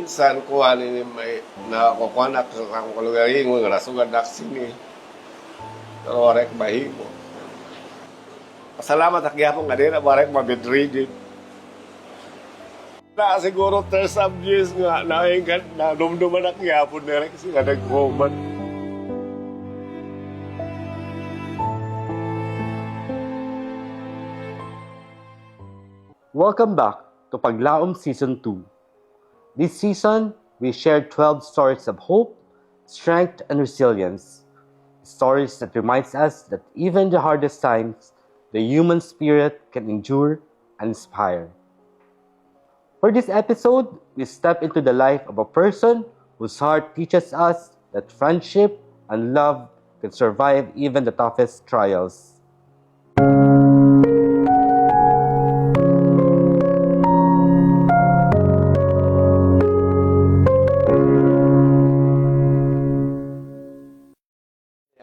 minsan kuha ni may nakukuha na sa kalugari mo nga nasugad na sini. Pero warek bahimo. Pasalamat ak gyapon nga dira warek mabedridden. Na siguro 3 years nga naingat na dumduman ak gyapon dira kasi nga naghuman. Welcome back to Paglaom Season 2. This season, we shared 12 stories of hope, strength, and resilience. Stories that reminds us that even the hardest times, the human spirit can endure and inspire. For this episode, we step into the life of a person whose heart teaches us that friendship and love can survive even the toughest trials.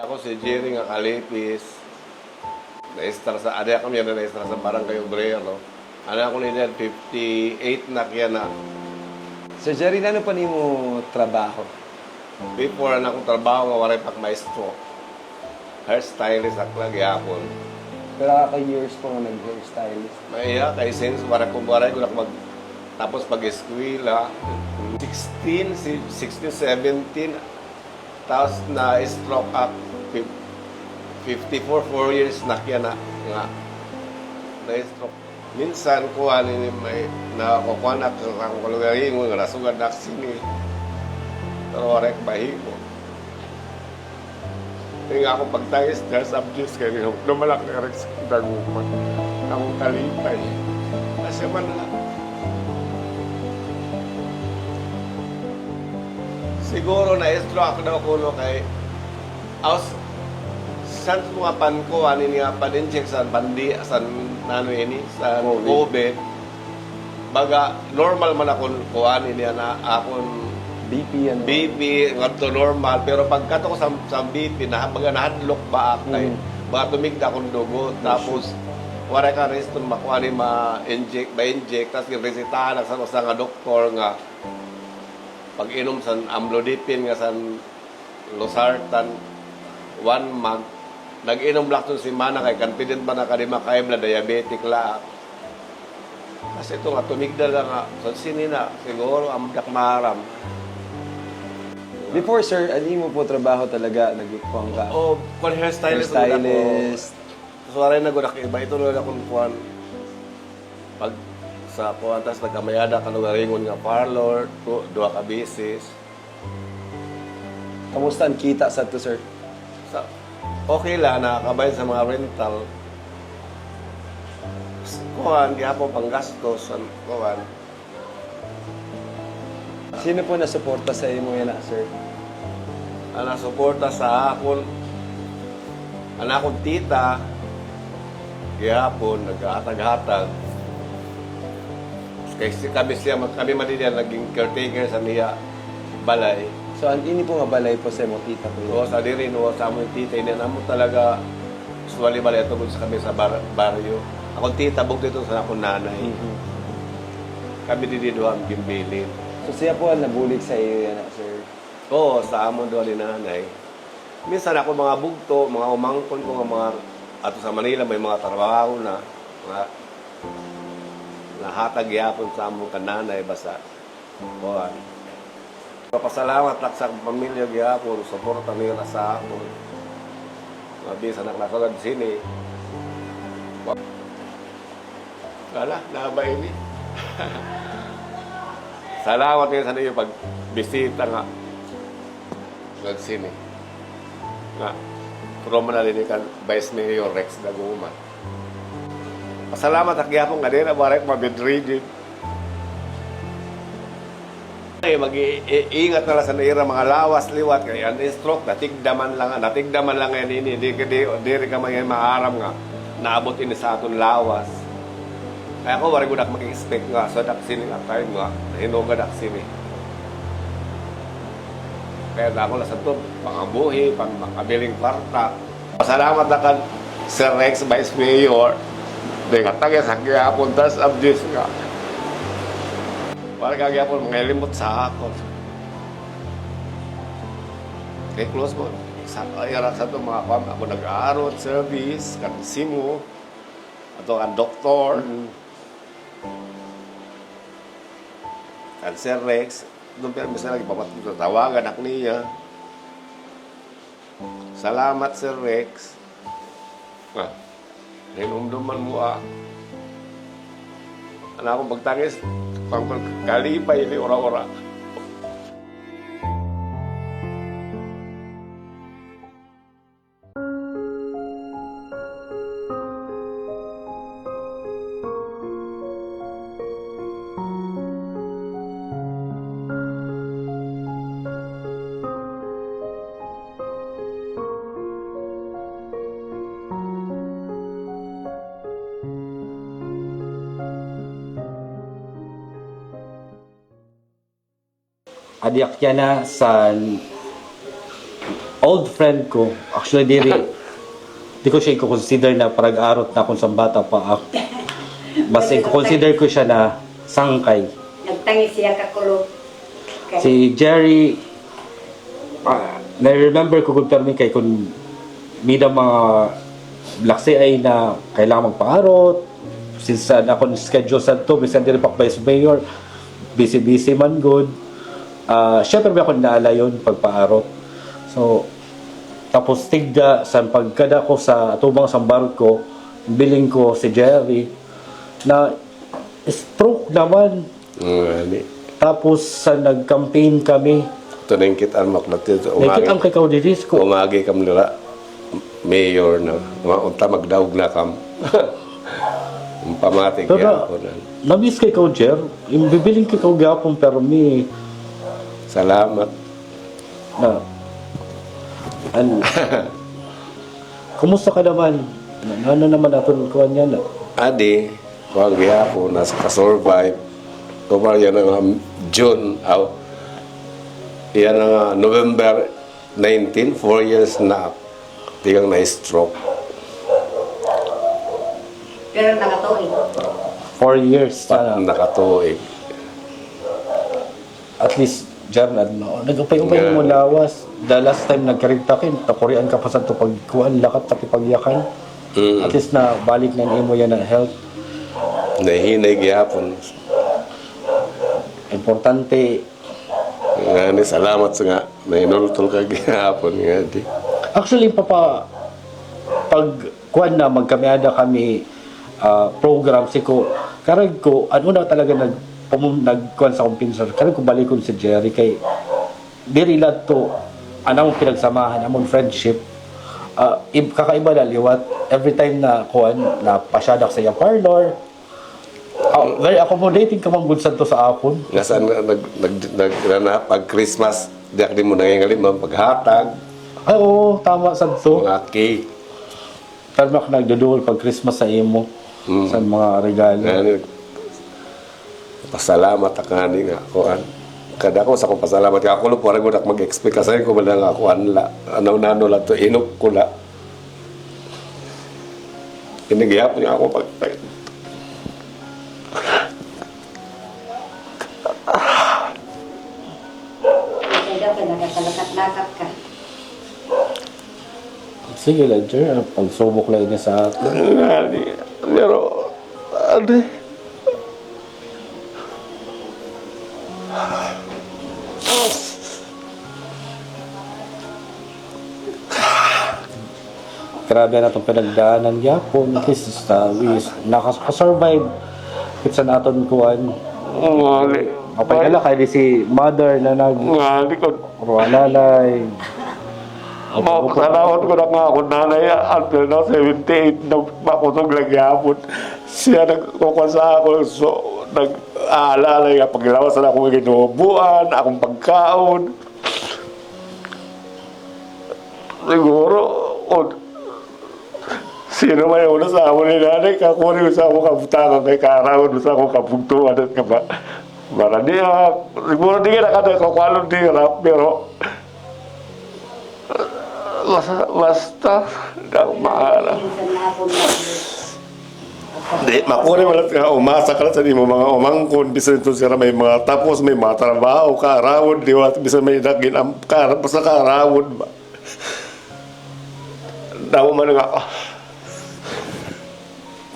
Ako si Jerry nga Kalipis. Na-extra sa, ada kami na na-extra sa Barangay Obrero. Ano ako nila, 58 na kaya na. Sir Jerry, ano pa mo trabaho? Before na akong trabaho nga waray pag maestro. Hairstylist ako lang yapon. Pero years po nga nag-hairstylist. Maya, kay since waray ko mag tapos pag-eskwela. 16, 17, tapos na-stroke up. 54, 4 years na kaya na nga. Na-stroke. Minsan kuha ni may nakukuha na sa kalugari mo nga nasugad na sini. Pero warek bahimo. Tingnan ako pagtangis dahil sa abuse kayo. Lumalak na rin sa daguman. Akong kalipay. Kasi man lang. Siguro na-stroke daw ko kay aus san mga pan ko ani nga pan-inject sa pandi sa nano ini sa COVID. Baga normal man ako kuan ini na akon BP ngadto normal pero pagkato ko sa BP na baga nahadlok ba kay baga tumigda akong dugo tapos wala ka resto makuha ni ma-inject tapos resetahan sa nga doktor nga pag-inom sa amlodipine nga sa losartan 1 month nag-inom lang to si Mana kay confident pa na kanima kay na diabetic la kasi ito nga tumigdal nga sa sinina siguro ang dakmaram. Before sir, ano mo po trabaho talaga? Nagkukuhan ka? Hairstylist. So aray na gudak iba ito na akong kuan pag sa kuan tas nagkamayada kalugaringon nga parlor duha ka bisis. Kamusta ang kita sa to sir? Okay lang, nakakabayad sa mga rental. Kuhan, kaya po panggastos. Kuhan. Sino po nasuporta sa imo yan sir? Ang nasuporta sa akon, ang akong tita, kaya po nag-hatag-hatag. Kasi kami madilian, naging caretaker sa niya balay. So, ini po nga balay po sa imong tita po Oo, sa diri, no, sa among tita, hindi naman talaga usually balay tungkol sa kami sa baryo. Akong tita, buk dito sa akong nanay. Kami dito ang gimbilin. So, siya po ang nabulig sa iyo yan sir? Oo, sa amon doon ni nanay. Minsan ako mga bugto, mga umangkon ko, mga ato sa Manila, may mga trabaho na, mga nahatag yapon sa among kananay, basta. Buwan. Pasalamat lang sa pamilya gyapon, suporta nila sa akon. Mabisa naklasagad sini. Wala, naba ini. Salamat kayo sa iyo pag bisita nga. Nagsini. Nga. Pero manalinig ka Vice Mayor Rex Daguman. Pasalamat ak gyapon nga dira barek mabedridden. Mag-iingat na lang sa naira mga lawas, liwat, kaya stroke, natigdaman lang yan ini, di ka maaram nga, naabot ini sa aton lawas. Kaya ako, wari ko na mag-expect nga, sa daksini nga, time nga, hinuga daksini. Kaya ako na sa ito, pangabuhi, pang makabiling kwarta. Pasalamat na kan Sir Rex, Vice Mayor, di katagay sa kaya puntas of this nga. Para kagaya po, mga limot sa ako. Kay close mo, sa ayara sa ito mga pam, ako nag-aarot, service, kansimo, ato ang doktor, Sir Rex, doon pero bisa lagi papatawagan ako niya. Salamat, Sir Rex. Hinumduman mo Ano akong pagtangis, kalipay ni ora-ora. Adiak niya na sa old friend ko. Actually, di ko siya i-consider na parag-arot na kung sa bata pa ako. Basta i-consider ko siya na sangkay. Nagtangi siya kakulo. Si Jerry, na-remember ko kung permi kay kung mida mga laksi ay na kailangan magpa-arot. Since na schedule sa to, bisan din pa Vice Mayor, busy man good. Siyempre may ako naala yun pagpaarot. So, tapos tigda sa pagkada ko sa tubang sambarot ko, biling ko si Jerry na stroke naman. Tapos sa nag-campaign kami, Ito na yung kitaan maklat yun. nakikita ang kay Kaudiris ko. Umagi kam nila, mayor na, unta magdaog na kam. Pamatig Pero yan po na. na-miss kay Jer, yung bibiling kay Gapon pero mi Salamat. na kumusta ka naman? Ano naman natin kuha niya na? Adi, kung po, nasa-survive. Kumar yan ang June, yan ang November 19, 4 years na tigang na-stroke. Pero nakatuin. 4 years sana. Nakatuig. At least Jan, nagupay-upay mo lawas. The last time nagkarigtakin, takurian ka pa sa ito pagkuhan, lakat, tapipagyakan. At least na balik na mo yan ng health. Nahinay gyapon. Importante. Nga ni salamat sa nga nainultol ka gyapon nga di. Actually, pag kuhan na magkamiada kami program, siko, karag ko, ano na talaga nagkuhan sa kumpinsan. Karag ko balikon si Jerry kay diri lahat to, anong pinagsamahan, among friendship. Kakaiba na liwat. Every time na kuhan, na pasyadak sa iya parlor, very accommodating ka mang good to sa akon. Nga saan pag Christmas, di mo nangyayari paghatag, Ay, oo, tama sa to. mga cake. Tarmak nagdudul pag Christmas sa imo. Sa mga regalo. Nga ni, pasalamat ako nga ni nga kuhan. Kada ko sa kong pasalamat ka ako lupo, parang ko mag-expect kasi ko ba nga kuhan la. Ano lang to, inok ko la. Kinagihapon niya ako pag Kaya ka nakasalakat-lakat ka. Sige, Ledger. Pagsubok lang niya sa atin. Pero, ano Grabe na itong pinagdaanan yapon. At least, nakasurvive. Kitsa natin kuhan. ngali. Kapag kay di si mother na Ngali ko. ruwalalay. Salamat ko na nga ako nanay until na 78 na makusog lang yapon. Siya nagkukuha sa ako. So, nag-aalala nga paglawas na akong ginubuan, akong pagkaon. Siguro, sino may una sa ako ni nanay, kakunin ko sa ako kabutangan kay kaarawan sa ako kabugtuan at kaba. Para niya, siguro di ka nakadakukwalong di ka pero basta, hindi ako maalam. Minsan na ako Di, makuri mo lang nga, umasa ka lang sa imo mga umangkon, bisan ito sila may mga tapos, may mga trabaho, karawod, di ba? Bisan may nagin, basta karawod ba? Daw man nga,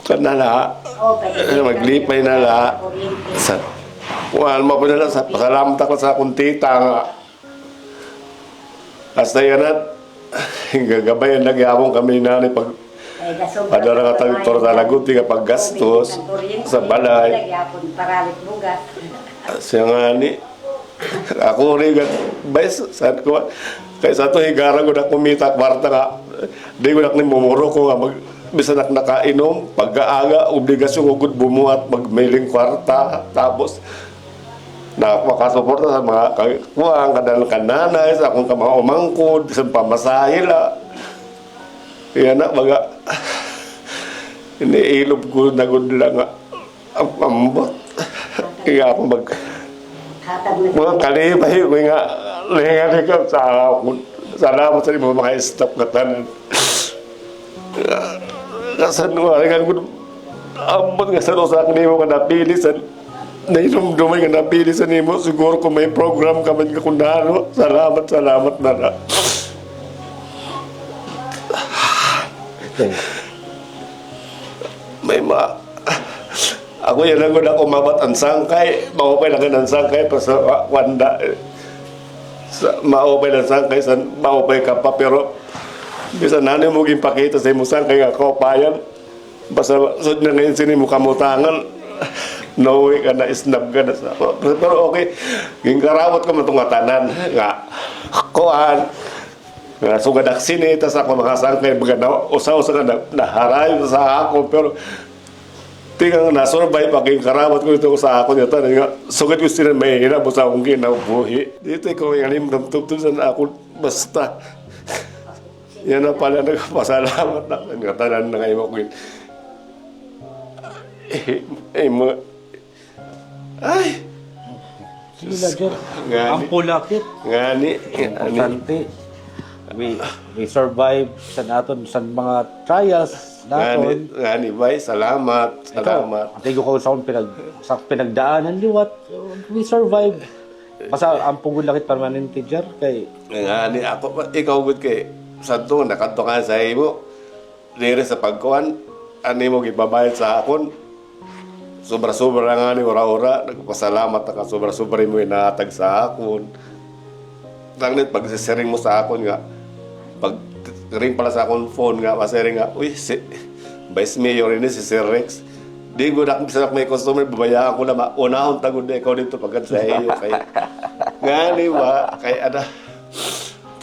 kanala, maglipay na la. Sa, mo po na lang, pasalamat ako sa akong tita nga. Hasta yan at, gagabayan nagyabong kami na pag padara nga tayo toro talagot, nga paggastos sa balay. Siya nga ni, ako rin, bayas, saan ko, kaya sa ito higara ko na kumita, kwarta nga, di ko na mumuro ko nga, bisa na nakainom, pag-aaga, obligasyon ko bumuhat, magmailing kwarta, tapos, na makasuporta sa mga kuwang, kadalang kananay, sa akong mga umangkod, sa pamasahila. Kaya na, mga, iniilob ko na gud lang nga, ang pambot. Kaya ako mga kalibay ko nga, lingan ikaw sa akong, salamat sa mga mga staff na tanan. Kasan mo, lingan ko, ambot nga sa akin mo nga napilisan. Nainumdumay nga napilisan mo, siguro kung may program ka man kakundalo, salamat na na. May ako yan lang na umabat ang sangkay, maupay lang ang sangkay pa sa wanda. Maupay lang sangkay, maupay ka pa, pero bisa nanay mo ginpakita sa imong sangkay nga kaupayan. Basta sud na ngayon sini mo kamutangan, nauwi ka na, isnab ka na sa pero okay, ginkarawat ko matong tanan nga kuan nga sugadak sinita sa ako mga sangkay baga na usaw-usa na naharayo sa ako, pero tingang nasurvive pag ginkarawat ko ito sa ako niya tanan nga sugad ko sila may hirap sa akong kinabuhi dito ikaw yung alim tugtog sa ako basta yan na pala nagpasalamat na nga tanan na ngayon ko mo ay! Sila, Jer. Ngani. Ang pulakit. Ngani. Importante. We survive sa naton sa mga trials naton. Ngani, bay. Salamat. Salamat. Ito ko sa pinagdaanan liwat. We survive. Basta ang pulakit permanente, Jer. Kay Ngani, ako, ikaw good kay sa ito, nakanto ka sa imo. Diri sa pagkuhan, ano mo gibabayad sa akon. Sobra-sobra nga ni ora-ora, nagpasalamat na ka, sobra-sobra mo inaatag sa akon. Tangnit, pag sisering mo sa akon nga, pag ring pala sa akon phone nga, masering nga, uy, Vice Mayor ini si Sir Rex. Di ko na kung may customer, babayaan ko na maunahon tagod na ikaw dito pagkat sa iyo. Kaya, nga ni ba, kaya ada,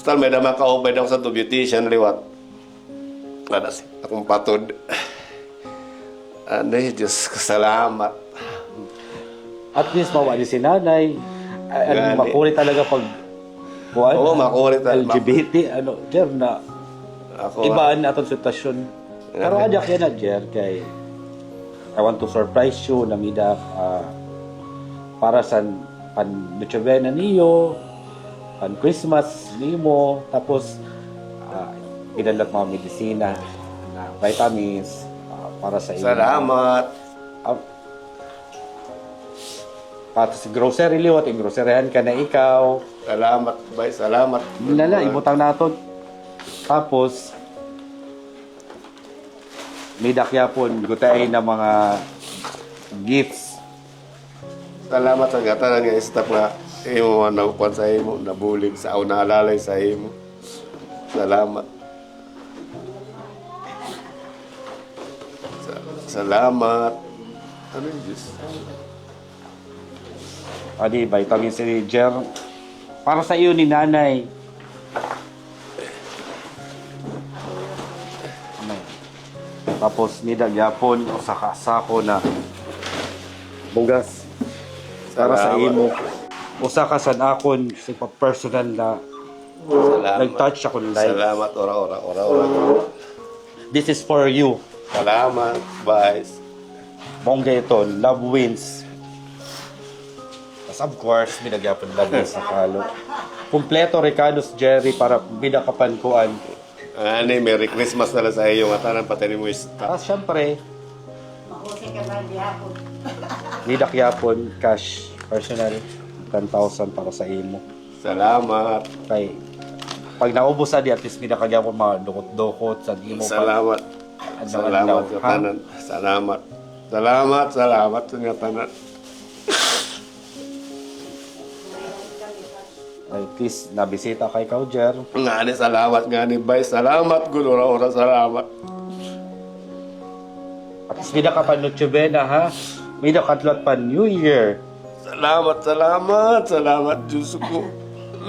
total may naman ka-obay ako sa beautician, liwat. Ada si, akong patod. Diyos, salamat. at least mawali si nanay. Gani. Makulit talaga pag buwan. Oo, makulit talaga. LGBT, Jer, na Ako, ibaan na itong sitwasyon. Pero adyak yan na, Jer, kay I want to surprise you na mida para sa pan Noche Buena niyo, pan Christmas nimo, tapos pinalat mga medisina na vitamins para sa iyo. salamat. Para sa grocery liwat, groceryhan ka na ikaw. Salamat, bay. Salamat. Nala, ibutang naton. Tapos, may dakyapon, gutay na mga gifts. Salamat sa gatanan nga staff nga imo man nakukuan sa imo, nabulig sa o naalalay sa imo. Salamat. Salamat. Ano yung Diyos? Adi, vitamin C, Jer. Para sa iyo ni nanay. Tapos, nidagyapon, sako na bugas. Para sa Salamat. imo. Usa ka sa akon, sa personal na Salamat. nag-touch ako ng life. Salamat. Ora. This is for you. Salamat. Bye. Mongga ito, Love Wins. As of course, binagyapon Love Wins na kalo. Kompleto Ricardo's Jerry para binakapankuan. Merry Christmas na lang sa iyo. Matanan pati ni mo staff. Tapos syempre, mabuti ka ba dihapon. Nida Quiapon, cash, personal, 10,000 para sa imo. Salamat. Kay, pag naubos di at least nida kagyapon mga dukot-dukot sa imo. Salamat. Salamat sa Ha? tanan. Salamat. Salamat sa inyo tanan. Ay, please, nabisita kay Kaujer. Nga ni salamat, nga ni Bay. Salamat, ora salamat. At least nida ka pa Noche Buena, ha? Nida ka pa New Year. Salamat, Diyos ko.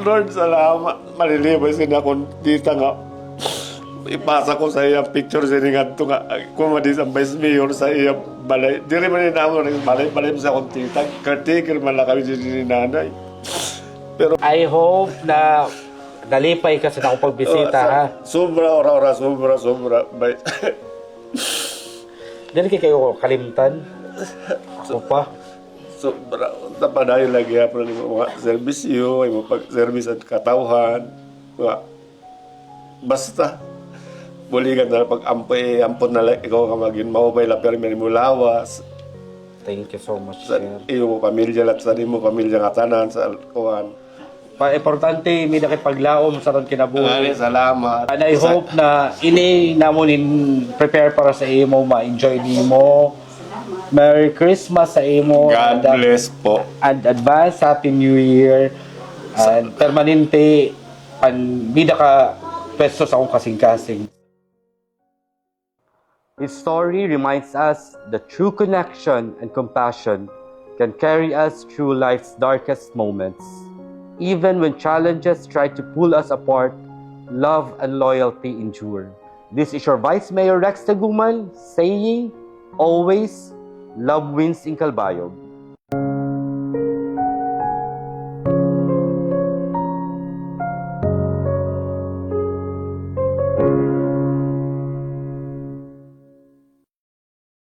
Lord, salamat. Malilibay sila kung tita nga. Ipasa ko sa iya picture siningan to nga. Kung madis ang vice mayor sa iya balay. Di rin man inamo rin balay mo sa akong tita. Caretaker man lang kami din ni nanay. Pero I hope na nalipay ka sa akong pagbisita, ha? Sobra, sobra. Bay. Dili kay kayo kalimtan. Ako pa. Sobra. Tapadayo lagi ha. Pero mga servisyo, mga pag-service at katawhan. Mga, basta. Buligan na pag-ampon na lang, ikaw ka maging maubay lang pero may mo lawas. Thank you so much, Sa sir. iyo mo pamilya at sa mo pamilya nga tanan sa kuhan. Importante, may nakipaglaom sa ron kinabuhi. Salamat. And I hope na ini namon prepare para sa imo, ma-enjoy nimo. Merry Christmas sa imo. God bless po. And advance Happy New Year. And permanente bida ka pwesto sa akong kasing-kasing. His story reminds us that true connection and compassion can carry us through life's darkest moments. Even when challenges try to pull us apart, love and loyalty endure. This is your Vice Mayor Rex Taguman saying, always, love wins in Calbayog.